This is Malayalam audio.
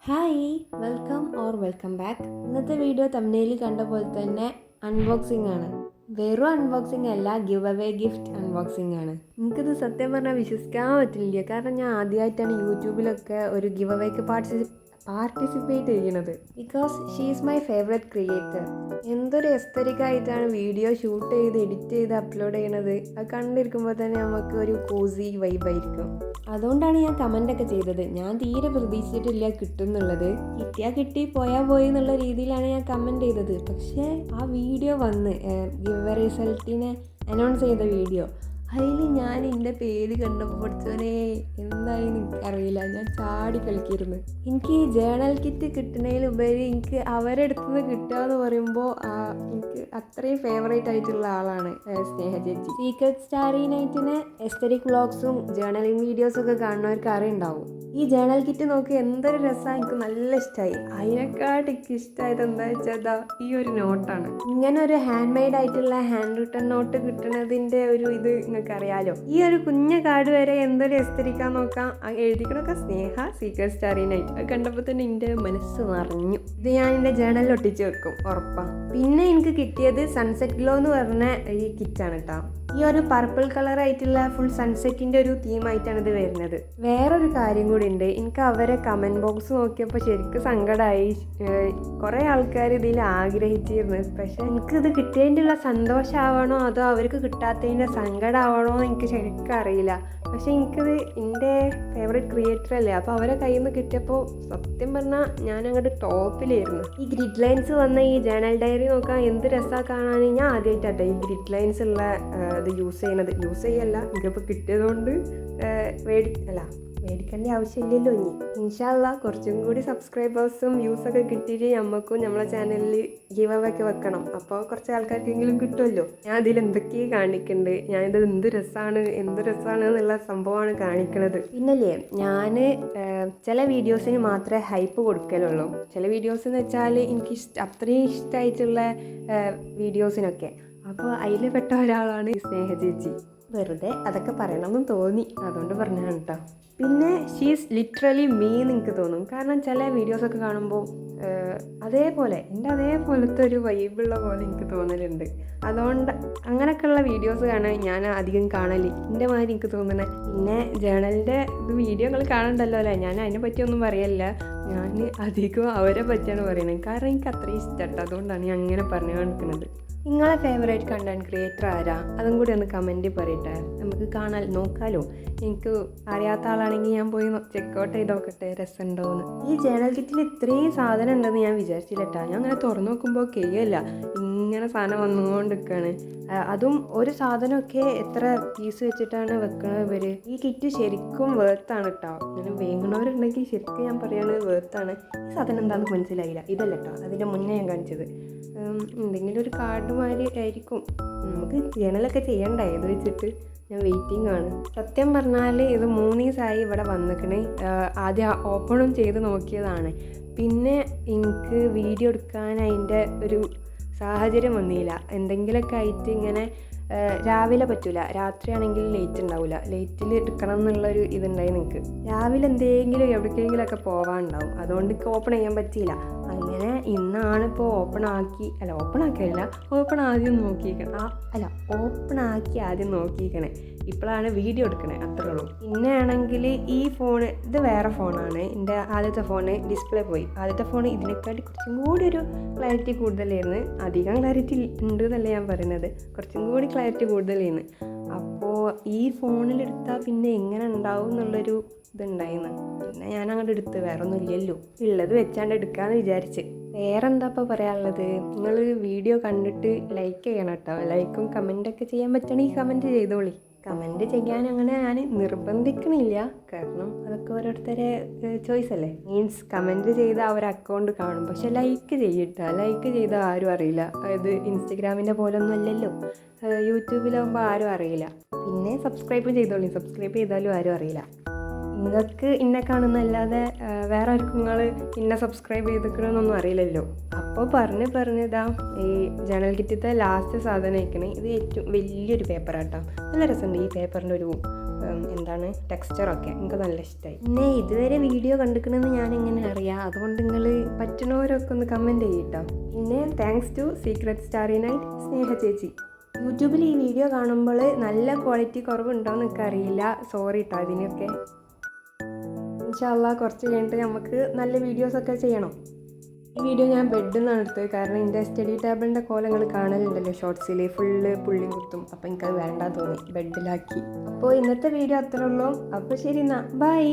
Hi welcome back. ഇന്നത്തെ വീഡിയോ തമ്മിൽ കണ്ട പോലെ തന്നെ അൺബോക്സിംഗ് ആണ്. വെറും അൺബോക്സിംഗ് അല്ല, ഗിവ് അവേ ഗിഫ്റ്റ് അൺബോക്സിംഗ് ആണ്. എനിക്കിത് സത്യം പറഞ്ഞാൽ വിശ്വസിക്കാൻ പറ്റില്ല. കാരണം ഞാൻ ആദ്യമായിട്ടാണ് യൂട്യൂബിലൊക്കെ ഒരു ഗിവ് അവേക്ക് പാർട്ടിസിപ്പേറ്റ് ചെയ്യുന്നത്. Because she is my favourite creator. എന്തൊരു എസ്തറ്റിക്കായിട്ടാണ് വീഡിയോ ഷൂട്ട് ചെയ്ത് എഡിറ്റ് ചെയ്ത് അപ്ലോഡ് ചെയ്യണത്. അത് കണ്ടിരിക്കുമ്പോൾ തന്നെ നമുക്ക് ഒരു കോസി വൈബായിരിക്കും. അതുകൊണ്ടാണ് ഞാൻ കമൻ്റൊക്കെ ചെയ്തത്. ഞാൻ തീരെ പ്രതീക്ഷിച്ചിട്ടില്ല കിട്ടുന്നുള്ളത്. കിട്ടിയാൽ കിട്ടി, പോയാൽ പോയി എന്നുള്ള രീതിയിലാണ് ഞാൻ കമൻറ്റ് ചെയ്തത്. പക്ഷേ ആ വീഡിയോ വന്ന് ഗിവ് റിസൾട്ടിനെ അനൗൺസ് ചെയ്ത വീഡിയോ, അതിൽ ഞാൻ എൻ്റെ പേര് കണ്ടപ്പോൾ പഠിച്ചവനെ എന്തായെന്ന് എനിക്കറിയില്ല. ഞാൻ ചാടി കളിക്കിയിരുന്നു. എനിക്ക് ഈ ജേണൽ കിറ്റ് കിട്ടുന്നതിലുപരി എനിക്ക് അവരുടെ അടുത്തുനിന്ന് കിട്ടുക എന്ന് പറയുമ്പോൾ എനിക്ക് അത്രയും ഫേവറേറ്റ് ആയിട്ടുള്ള ആളാണ് സ്നേഹ ചേച്ചി. സീക്രട്ട് സ്റ്റാറി നൈറ്റിന് എസ്തറ്റിക് വ്ളോഗ്സും ജേണലിങ് വീഡിയോസൊക്കെ കാണുന്നവർക്ക് അറിയുണ്ടാവും. ഈ ജേണൽ കിറ്റ് നോക്കി എന്തൊരു രസമാണ്, എനിക്ക് നല്ല ഇഷ്ടമായി. അതിനെക്കാട്ട് എനിക്ക് ഇഷ്ടമായത് എന്താ വെച്ചാൽ ഈ ഒരു നോട്ടാണ്. ഇങ്ങനെ ഒരു ഹാൻഡ് മെയ്ഡ് ആയിട്ടുള്ള ഹാൻഡ് റിട്ടൺ നോട്ട് കിട്ടുന്നതിൻ്റെ ഒരു ഇത് നിങ്ങൾക്ക് അറിയാലോ. ഈ ഒരു കുഞ്ഞ കാർഡ് വരെ എന്തൊരു എസ്തറ്റിക്കാൻ നോക്കാം. എഴുതിക്കണൊക്കെ സ്നേഹ സീക്രട്ട് സ്റ്റാറി നൈറ്റ്. അത് കണ്ടപ്പോൾ തന്നെ എൻ്റെ മനസ്സ് നിറഞ്ഞു. ഇത് ഞാൻ എൻ്റെ ജേണലിൽ ഒട്ടിച്ച് വെക്കും, ഉറപ്പാണ്. പിന്നെ എനിക്ക് കിട്ടിയത് സൺസെറ്റ് ഗ്ലോ എന്ന് പറഞ്ഞ ഈ കിറ്റാണ് കേട്ടോ. ഈ ഒരു പർപ്പിൾ കളർ ആയിട്ടുള്ള ഫുൾ സൺസെറ്റിൻ്റെ ഒരു തീമായിട്ടാണ് ഇത് വരുന്നത്. വേറൊരു കാര്യം കൂടി ഉണ്ട്. എനിക്ക് അവരെ കമൻറ്റ് ബോക്സ് നോക്കിയപ്പോൾ ശരിക്കും സങ്കടമായി. കുറേ ആൾക്കാർ ഇതിൽ ആഗ്രഹിച്ചിരുന്നു. പക്ഷേ എനിക്കിത് കിട്ടിയതിൻ്റെ സന്തോഷമാവണോ അതോ അവർക്ക് കിട്ടാത്തതിൻ്റെ സങ്കടമാവണോ എന്ന് എനിക്ക് ശരിക്കും അറിയില്ല. പക്ഷേ എനിക്കത് എൻ്റെ ഫേവറേറ്റ് ക്രിയേറ്റർ അല്ലേ, അപ്പോൾ അവരെ കയ്യിൽ നിന്ന് കിട്ടിയപ്പോൾ സത്യം പറഞ്ഞാൽ ഞാൻ അങ്ങോട്ട് ടോപ്പിലായിരുന്നു. ഈ ഗ്രിഡ് ലൈൻസ് വന്ന ഈ ജേണൽ ഡയറി നോക്കാൻ എന്ത് രസമാണ് കാണാൻ. ഞാൻ ആദ്യമായിട്ടാട്ടെ ഈ ഗ്രിഡ് ലൈൻസ് ഉള്ള ഇത് യൂസ് ചെയ്യല്ല. എനിക്കിപ്പോൾ കിട്ടിയതുകൊണ്ട് മേടിക്കേണ്ട ആവശ്യമില്ലല്ലോ. ഇനി ഇൻഷാ അല്ലാ കുറച്ചും കൂടി സബ്സ്ക്രൈബേഴ്സും വ്യൂസൊക്കെ കിട്ടിയിട്ട് നമുക്കും നമ്മളെ ചാനലിൽ ഗിവ് അവേ ഒക്കെ വെക്കണം. അപ്പോൾ കുറച്ച് ആൾക്കാർക്കെങ്കിലും കിട്ടുമല്ലോ. ഞാൻ അതിൽ എന്തൊക്കെയാണ് കാണിക്കുന്നുണ്ട്, ഞാനിത് എന്ത് രസമാണ് എന്നുള്ള സംഭവമാണ് കാണിക്കുന്നത്. പിന്നല്ലേ ഞാൻ ചില വീഡിയോസിന് മാത്രമേ ഹൈപ്പ് കൊടുക്കലുള്ളൂ. ചില വീഡിയോസ് എന്ന് വെച്ചാൽ എനിക്ക് അത്രയും ഇഷ്ടമായിട്ടുള്ള വീഡിയോസിനൊക്കെ. അപ്പോൾ അതിൽ പെട്ട ഒരാളാണ് സ്നേഹ ചേച്ചി. വെറുതെ അതൊക്കെ പറയണമെന്ന് തോന്നി, അതുകൊണ്ട് പറഞ്ഞതാണ് കേട്ടോ. പിന്നെ ഷീസ് ലിറ്ററലി മീ എന്ന് എനിക്ക് തോന്നും. കാരണം ചില വീഡിയോസൊക്കെ കാണുമ്പോൾ അതേപോലത്തെ ഒരു വൈബുള്ള പോലെ എനിക്ക് തോന്നലുണ്ട്. അതുകൊണ്ട് അങ്ങനെയൊക്കെയുള്ള വീഡിയോസ് കാണാൻ ഞാൻ അധികം കാണല് എൻ്റെ മാതിരി എനിക്ക് തോന്നുന്നത്. പിന്നെ ജേണലിൻ്റെ ഇത് വീഡിയോകൾ കാണണ്ടല്ലോ അല്ലേ, ഞാൻ അതിനെ പറ്റിയൊന്നും പറയല്ല. ഞാൻ അധികം അവരെ പറ്റിയാണ് പറയുന്നത്. കാരണം എനിക്ക് അത്രയും ഇഷ്ടപ്പെട്ടു, അതുകൊണ്ടാണ് ഞാൻ അങ്ങനെ പറഞ്ഞു കാണിക്കുന്നത്. നിങ്ങളെ ഫേവറേറ്റ് കണ്ടന്റ് ക്രിയേറ്റർ ആരാ? അതും കൂടി ഒന്ന് കമൻറ്റ് പറയട്ടെ, നമുക്ക് നോക്കാലോ. എനിക്ക് അറിയാത്ത ആളാണെങ്കിൽ ഞാൻ പോയി ചെക്കൗട്ട് ചെയ്ത് നോക്കട്ടെ രസമുണ്ടോയെന്ന്. ഈ ജേണൽ കിറ്റിൽ ഇത്രയും സാധനം ഉണ്ടെന്ന് ഞാൻ വിചാരിച്ചില്ല കേട്ടോ. ഞാൻ അങ്ങനെ തുറന്നു നോക്കുമ്പോൾ കഴിയല്ല, ഇങ്ങനെ സാധനം വന്നുകൊണ്ടിരിക്കുകയാണ്. അതും ഒരു സാധനമൊക്കെ എത്ര പീസ് വെച്ചിട്ടാണ് വെക്കണത് ഇവർ. ഈ കിറ്റ് ശരിക്കും വേർത്താണ് കേട്ടോ. അങ്ങനെ വേങ്ങുന്നവരുണ്ടെങ്കിൽ ശരിക്കും ഞാൻ പറയുന്നത് വേർത്താണ്. ഈ സാധനം എന്താണെന്ന് മനസ്സിലായില്ല. ഇതല്ല കേട്ടോ, അതിൻ്റെ മുന്നേ ഞാൻ കാണിച്ചത്. എന്തെങ്കിലും ഒരു കാർഡ് മാതിരി ആയിരിക്കും. നമുക്ക് ജേണലൊക്കെ ചെയ്യണ്ടേ ഇത് വെച്ചിട്ട്. ഞാൻ വെയിറ്റിംഗ് ആണ്. സത്യം പറഞ്ഞാൽ ഇത് 3 ദിവസമായി ഇവിടെ വന്നിക്കണേ. ആദ്യം ഓപ്പണും ചെയ്ത് നോക്കിയതാണ്. പിന്നെ എനിക്ക് വീഡിയോ എടുക്കാൻ അതിൻ്റെ ഒരു സാഹചര്യം വന്നില്ല. എന്തെങ്കിലുമൊക്കെ ആയിട്ട് ഇങ്ങനെ രാവിലെ പറ്റില്ല, രാത്രിയാണെങ്കിൽ ലേറ്റ് ഉണ്ടാവില്ല. ലേറ്റിൽ എടുക്കണം എന്നുള്ളൊരു ഇതുണ്ടായി നിങ്ങൾക്ക്. രാവിലെ എന്തെങ്കിലും എവിടേക്കെങ്കിലുമൊക്കെ പോകാനുണ്ടാവും. അതുകൊണ്ട് എനിക്ക് ഓപ്പൺ ചെയ്യാൻ പറ്റിയില്ല. അങ്ങനെ ഇന്നാണ് ഇപ്പോൾ ഓപ്പൺ ആക്കി ആദ്യം നോക്കിയിരിക്കണേ. ഇപ്പോഴാണ് വീഡിയോ എടുക്കണേ, അത്രേ ഉള്ളൂ. പിന്നെ ആണെങ്കിൽ ഈ ഫോണ് ഇത് വേറെ ഫോണാണ്. എൻ്റെ ആദ്യത്തെ ഫോണ് ഡിസ്പ്ലേ പോയി. ആദ്യത്തെ ഫോൺ ഇതിനെക്കാട്ടി കുറച്ചും കൂടി ഒരു ക്ലാരിറ്റി കൂടുതലായിരുന്നു. അധികം ക്ലാരിറ്റി ഉണ്ട് എന്നല്ല ഞാൻ പറയുന്നത്, കുറച്ചും കൂടി ക്ലാരിറ്റി കൂടുതലായിരുന്നു. അപ്പോൾ ഈ ഫോണിലെടുത്താൽ പിന്നെ എങ്ങനെ ഉണ്ടാവും എന്നുള്ളൊരു ഇതുണ്ടായിരുന്നു. പിന്നെ ഞാൻ അങ്ങോട്ട് എടുത്ത്, വേറെ ഒന്നും ഇല്ലല്ലോ, ഉള്ളത് വെച്ചാണ്ട് എടുക്കാമെന്ന് വിചാരിച്ച്. വേറെന്താ ഇപ്പോൾ പറയാനുള്ളത്? നിങ്ങൾ വീഡിയോ കണ്ടിട്ട് ലൈക്ക് ചെയ്യണം കേട്ടോ. ലൈക്കും കമൻറ്റൊക്കെ ചെയ്യാൻ പറ്റണമെങ്കിൽ കമൻറ്റ് ചെയ്തോളി. കമൻറ്റ് ചെയ്യാൻ അങ്ങനെ ഞാൻ നിർബന്ധിക്കണില്ല, കാരണം അതൊക്കെ ഓരോരുത്തരെ ചോയ്സ് അല്ലേ. മീൻസ് കമൻറ്റ് ചെയ്താൽ അവർ അക്കൗണ്ട് കാണും, പക്ഷെ ലൈക്ക് ചെയ്യട്ടോ. ലൈക്ക് ചെയ്താൽ ആരും അറിയില്ല. അതായത് ഇൻസ്റ്റഗ്രാമിൻ്റെ പോലൊന്നും അല്ലല്ലോ, യൂട്യൂബിലാകുമ്പോൾ ആരും അറിയില്ല. പിന്നെ സബ്സ്ക്രൈബ് ചെയ്താലും ആരും അറിയില്ല. നിങ്ങൾക്ക് ഇന്നെ കാണുന്നല്ലാതെ വേറെ ആർക്കും നിങ്ങൾ ഇന്നെ സബ്സ്ക്രൈബ് ചെയ്തിക്കണമെന്നൊന്നും അറിയില്ലല്ലോ. അപ്പോൾ പറഞ്ഞതാ ഈ ജേണൽ കിറ്റത്തെ ലാസ്റ്റ് സാധനം അയക്കണേ. ഇത് ഏറ്റവും വലിയൊരു പേപ്പറാട്ടോ. നല്ല രസമുണ്ട് ഈ പേപ്പറിൻ്റെ ഒരു എന്താണ് ടെക്സ്ചറൊക്കെ എനിക്ക് നല്ല ഇഷ്ടമായി. പിന്നെ ഇതുവരെ വീഡിയോ കണ്ടിക്കണമെന്ന് ഞാൻ എങ്ങനെ അറിയാം, അതുകൊണ്ട് നിങ്ങൾ പറ്റുന്നവരൊക്കെ ഒന്ന് കമൻറ്റ് ചെയ്യട്ടോ. പിന്നെ thanks to secret starry night Sneha ചേച്ചി. യൂട്യൂബിൽ ഈ വീഡിയോ കാണുമ്പോൾ നല്ല ക്വാളിറ്റി കുറവുണ്ടോയെന്ന് എനിക്ക് അറിയില്ല, സോറി കേട്ടോ അതിനൊക്കെ. ഇൻഷാ അല്ലാഹ് കുറച്ച് കഴിഞ്ഞിട്ട് നമുക്ക് നല്ല വീഡിയോസൊക്കെ ചെയ്യണം. ഈ വീഡിയോ ഞാൻ ബെഡിൽ നിന്നാണ് എടുത്തത്, കാരണം എൻ്റെ സ്റ്റഡി ടേബിളിൻ്റെ കോലങ്ങൾ കാണലുണ്ടല്ലോ ഷോർട്സിൽ, ഫുള്ള് പുള്ളി കുത്തും. അപ്പോൾ എനിക്കത് വേണ്ടാന്ന് തോന്നി, ബെഡിലാക്കി. അപ്പോൾ ഇന്നത്തെ വീഡിയോ അത്രേ ഉള്ളൂ. അപ്പോൾ ശരി എന്നാൽ ബൈ.